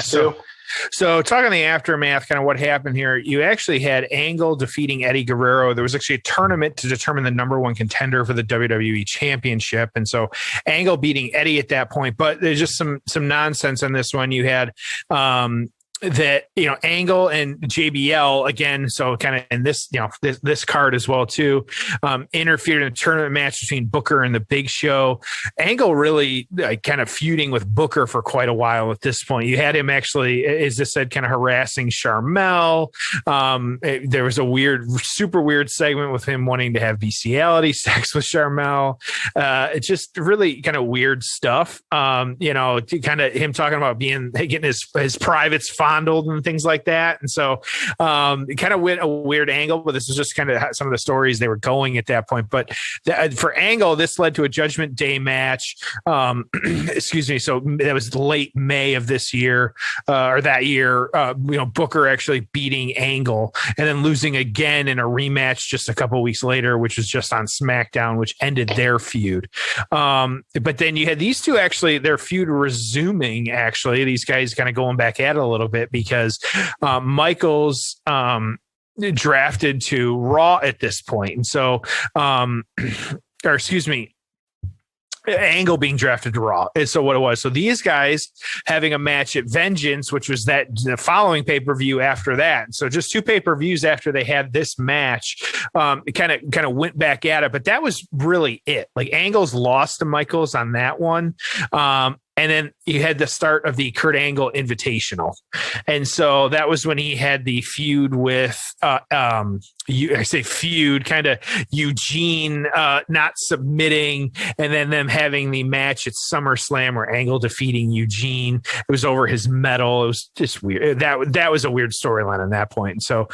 So talking the aftermath, kind of what happened here, you actually had Angle defeating Eddie Guerrero. There was actually a tournament to determine the number one contender for the WWE Championship. And so Angle beating Eddie at that point, but there's just some nonsense on this one. You had that, Angle and JBL again. So kind of in this, this card as well too, interfered in a tournament match between Booker and the Big Show. Angle really kind of feuding with Booker for quite a while at this point. You had him actually, as I said, kind of harassing Sharmell. There was a super weird segment with him wanting to have bestiality sex with Sharmell. It's just really kind of weird stuff. Kind of him talking about getting his privates fondled and things like that. And so it kind of went a weird angle, but this is just kind of some of the stories they were going at that point. But for Angle, this led to a Judgment Day match. Excuse me. So that was late May of this year or that year, Booker actually beating Angle and then losing again in a rematch just a couple weeks later, which was just on SmackDown, which ended their feud. But then you had these two actually, their feud resuming, actually, these guys kind of going back at it a little bit because Michaels drafted to Raw at this point. And so, Angle being drafted to Raw. And so what it was. So these guys having a match at Vengeance, which was the following pay-per-view after that. So just two pay-per-views after they had this match, it kind of went back at it, but that was really it. Like Angle's lost to Michaels on that one. And then you had the start of the Kurt Angle Invitational. And so that was when he had the feud with, kind of Eugene not submitting, and then them having the match at SummerSlam where Angle defeating Eugene. It was over his medal. It was just weird. That was a weird storyline on that point. And so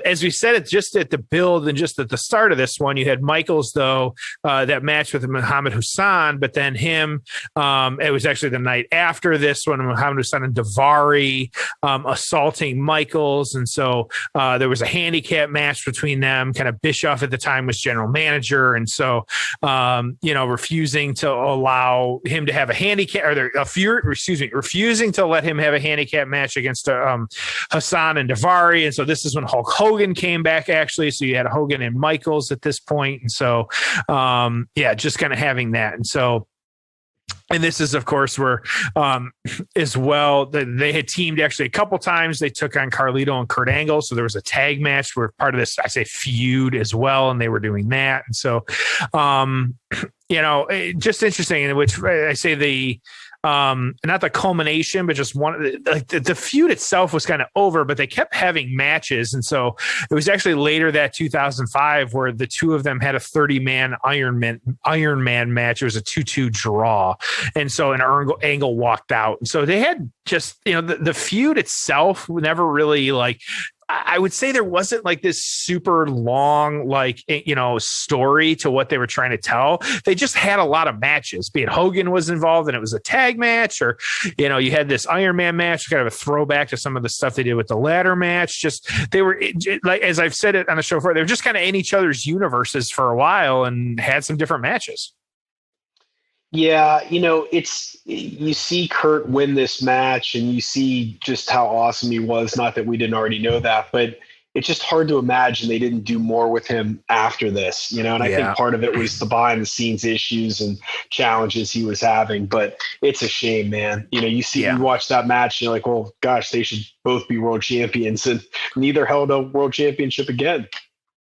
as we said, it just at the build and just at the start of this one, you had Michaels, though, that match with Muhammad Hassan, but then him, it was actually the night after this one, Muhammad Hassan and Daivari assaulting Michaels. And so there was a handicap match between them. Kind of Bischoff at the time was general manager. And so, refusing to allow him to have a handicap refusing to let him have a handicap match against Hassan and Daivari. And so this is when Hulk Hogan came back, actually. So you had Hogan and Michaels at this point. And so, just kind of having that. And so, and this is, of course, where as well, they had teamed actually a couple times. They took on Carlito and Kurt Angle. So there was a tag match where part of this, I say, feud as well. And they were doing that. And so, just interesting, in which I say not the culmination, but just the feud itself was kind of over, but they kept having matches. And so it was actually later that 2005 where the two of them had a 30-man Iron Man match. It was a 2-2 draw. And so an Angle walked out. And so they had just, the feud itself never really I would say there wasn't this super long, story to what they were trying to tell. They just had a lot of matches, be it Hogan was involved and it was a tag match, or, you had this Iron Man match, kind of a throwback to some of the stuff they did with the ladder match. Just, they were as I've said it on the show before, they were just kind of in each other's universes for a while and had some different matches.
Yeah, you see Kurt win this match and you see just how awesome he was. Not that we didn't already know that, but it's just hard to imagine they didn't do more with him after this, and I think part of it was the behind the scenes issues and challenges he was having, but it's a shame, man. You watch that match and you're like, well, gosh, they should both be world champions, and neither held a world championship again.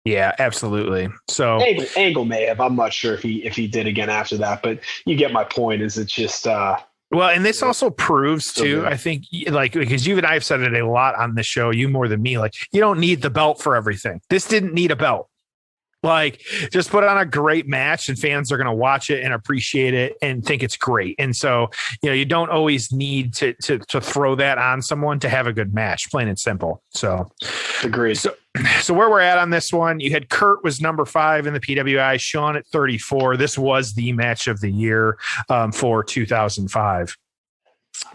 Yeah, absolutely. So
Angle may have. I'm not sure if he did again after that, but you get my point. Is it's just
well, and this also proves too, I think, because you and I have said it a lot on the show, you more than me, you don't need the belt for everything. This didn't need a belt. Just put on a great match and fans are going to watch it and appreciate it and think it's great. And so, you don't always need to throw that on someone to have a good match, plain and simple. So
agreed.
So where we're at on this one, you had Kurt was number 5 in the PWI, Shawn at 34. This was the match of the year for 2005.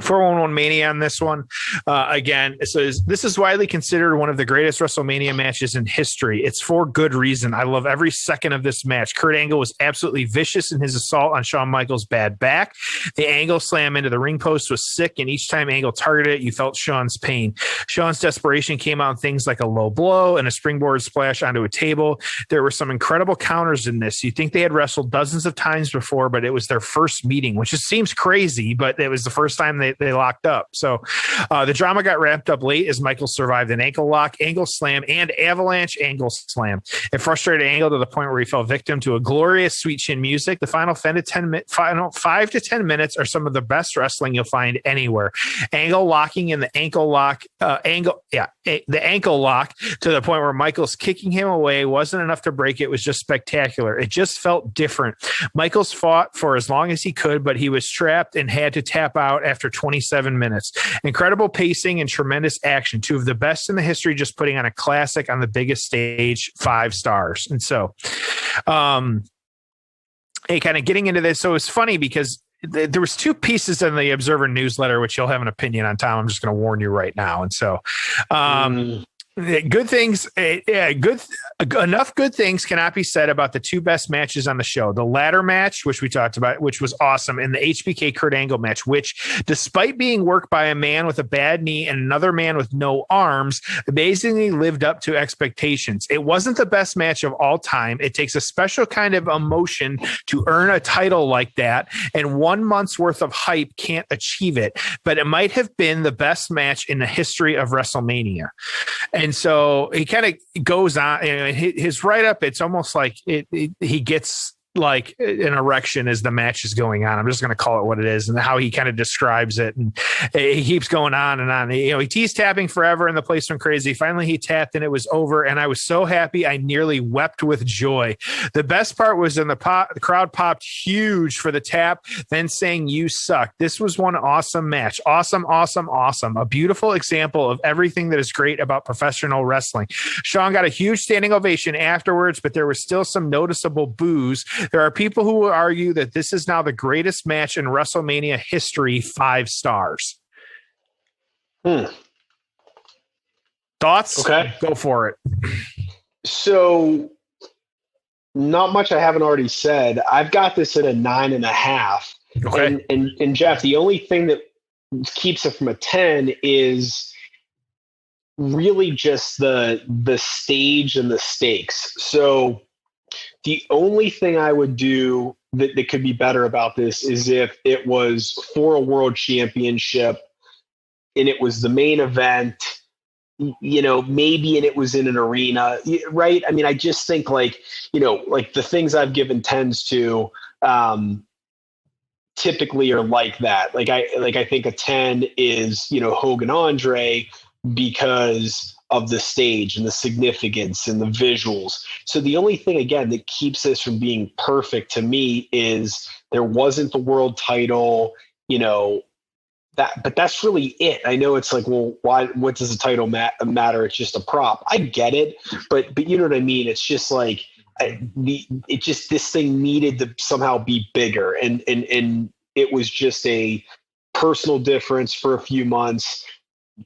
411 Mania on this one. Again, so this is widely considered one of the greatest WrestleMania matches in history. It's for good reason. I love every second of this match. Kurt Angle was absolutely vicious in his assault on Shawn Michaels' bad back. The Angle slam into the ring post was sick, and each time Angle targeted it, you felt Shawn's pain. Shawn's desperation came out in things like a low blow and a springboard splash onto a table. There were some incredible counters in this. You'd think they had wrestled dozens of times before, but it was their first meeting, which just seems crazy, but it was the first time they locked up. So the drama got ramped up late as Michael survived an ankle lock, angle slam, and avalanche angle slam. It frustrated Angle to the point where he fell victim to a glorious sweet chin music. The final 5 to 10 minutes are some of the best wrestling you'll find anywhere. Angle locking in the ankle lock, the ankle lock to the point where Michael's kicking him away wasn't enough to break it. It was just spectacular. It just felt different. Michaels fought for as long as he could, but he was trapped and had to tap out after 27 minutes. Incredible pacing and tremendous action. Two of the best in the history, just putting on a classic on the biggest stage, 5 stars. And so, kind of getting into this. So it's funny because there was 2 pieces in the Observer newsletter, which you'll have an opinion on, Tom. I'm just going to warn you right now. And so, good things. Enough good things cannot be said about the 2 best matches on the show. The ladder match, which we talked about, which was awesome, and the HBK Kurt Angle match, which, despite being worked by a man with a bad knee and another man with no arms, amazingly lived up to expectations. It wasn't the best match of all time. It takes a special kind of emotion to earn a title like that, and 1 month's worth of hype can't achieve it. But it might have been the best match in the history of WrestleMania. And so he kind of goes on, his write-up, it's almost like he gets like an erection as the match is going on. I'm just going to call it what it is, and how he kind of describes it. And he keeps going on and on. He teased tapping forever and the place went crazy. Finally, he tapped and it was over. And I was so happy. I nearly wept with joy. The best part was in the crowd popped huge for the tap, then saying, "You suck." This was one awesome match. Awesome, awesome, awesome. A beautiful example of everything that is great about professional wrestling. Shawn got a huge standing ovation afterwards, but there was still some noticeable boos. There are people who will argue that this is now the greatest match in WrestleMania history, 5 stars. Thoughts?
Okay.
Go for it.
So, not much I haven't already said. I've got this at a 9.5.
Okay.
And Jeff, the only thing that keeps it from a 10 is really just the stage and the stakes. So, the only thing I would do that could be better about this is if it was for a world championship and it was the main event, maybe, and it was in an arena, right? I mean, I just think like the things I've given 10s to, typically are like that. Like I think a 10 is, Hogan Andre, because of the stage and the significance and the visuals. So the only thing, again, that keeps this from being perfect to me is there wasn't the world title, but that's really it. I know it's like, well, what does the title matter? It's just a prop. I get it, but you know what I mean? It's just like, this thing needed to somehow be bigger. And it was just a personal difference for a few months,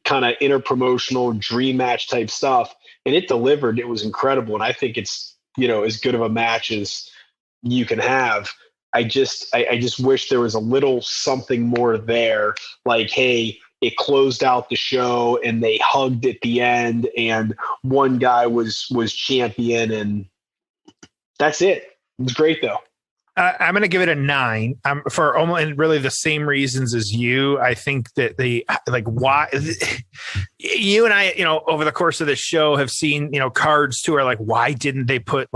kind of interpromotional dream match type stuff. And it delivered. It was incredible. And I think it's, as good of a match as you can have. I just wish there was a little something more there. Like, hey, it closed out the show and they hugged at the end and one guy was champion, and that's it. It was great though.
I'm going to give it a 9 for almost and really the same reasons as you. I think that why you and I, over the course of this show have seen, cards too, are like, why didn't they put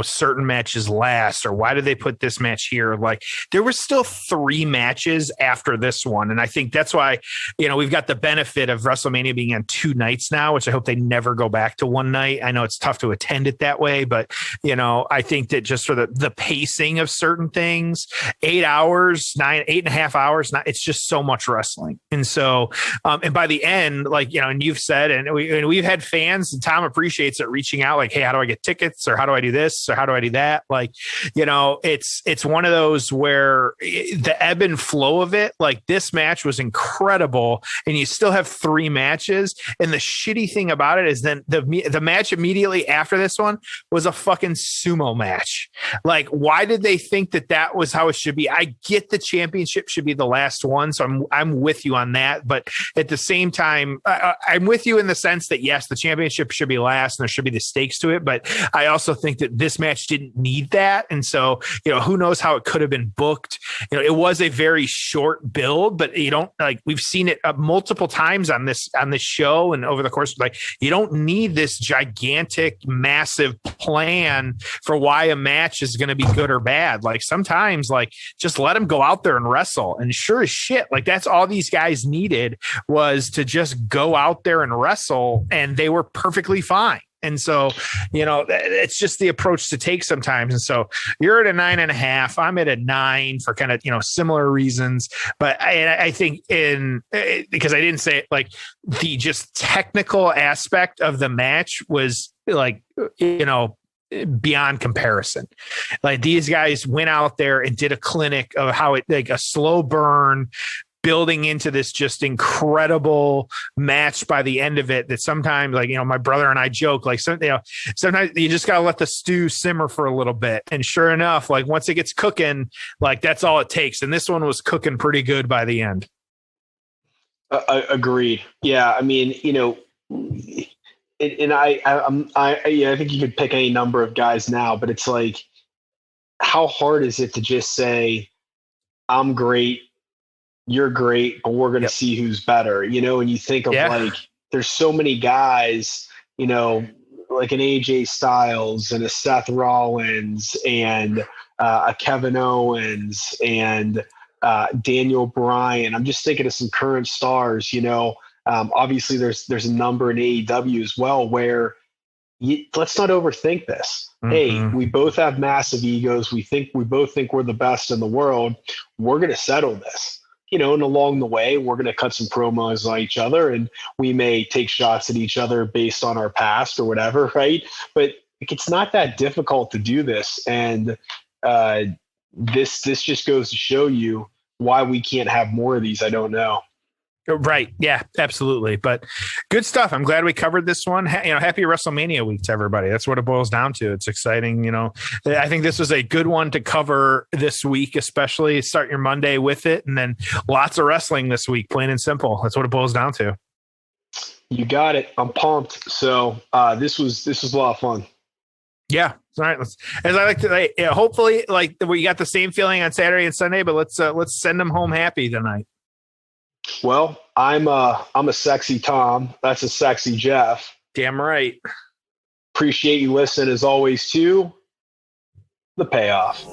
certain matches last, or why did they put this match here? Like there were still 3 matches after this one. And I think that's why, we've got the benefit of WrestleMania being on 2 nights now, which I hope they never go back to one night. I know it's tough to attend it that way, but I think that just for the pacing of certain things, 8 hours, 8.5 hours, it's just so much wrestling. And so, and by the end, and you've said, and we've had fans, and Tom appreciates it, reaching out like, hey, how do I get tickets? Or how do I do this? Or how do I do that? It's one of those where the ebb and flow of it, like this match was incredible and you still have 3 matches. And the shitty thing about it is then the match immediately after this one was a fucking sumo match. Like, why did they think that was how it should be? I get the championship should be the last one. So I'm with you on that. But at the same time, I'm with you in the sense that yes, the championship should be last and there should be the stakes to it. But I also think that this match didn't need that. And so, who knows how it could have been booked. It was a very short build, but we've seen it multiple times on this show and over the course of you don't need this gigantic, massive plan for why a match is going to be good or bad. Like sometimes, just let them go out there and wrestle. And sure as shit, that's all these guys needed was to just go out there and wrestle, and they were perfectly fine. And so, it's just the approach to take sometimes. And so you're at a 9.5. I'm at a 9 for kind of, similar reasons. But I think because I didn't say it, the just technical aspect of the match was beyond comparison. Like these guys went out there and did a clinic of how it, a slow burn, building into this just incredible match by the end of it that sometimes my brother and I joke sometimes you just got to let the stew simmer for a little bit. And sure enough, once it gets cooking, that's all it takes. And this one was cooking pretty good by the end.
Agreed. Yeah. I mean, and I think you could pick any number of guys now, but it's how hard is it to just say, I'm great, you're great, but we're going to see who's better, and you think of there's so many guys, like an AJ Styles and a Seth Rollins and a Kevin Owens and Daniel Bryan. I'm just thinking of some current stars, obviously there's a number in AEW as well where let's not overthink this. Mm-hmm. Hey, we both have massive egos. We both think we're the best in the world. We're going to settle this. And along the way, we're going to cut some promos on each other, and we may take shots at each other based on our past or whatever, right? But it's not that difficult to do this, and this just goes to show you why we can't have more of these. I don't know.
Right. Yeah, absolutely. But good stuff. I'm glad we covered this one. Happy WrestleMania week to everybody. That's what it boils down to. It's exciting. I think this was a good one to cover this week, especially start your Monday with it. And then lots of wrestling this week, plain and simple. That's what it boils down to.
You got it. I'm pumped. So this was a lot of fun.
Yeah. All right. As I like to say, hopefully we got the same feeling on Saturday and Sunday, but let's send them home happy tonight.
Well, I'm a sexy Tom. That's a sexy Jeff.
Damn right.
Appreciate you listening as always to The Payoff.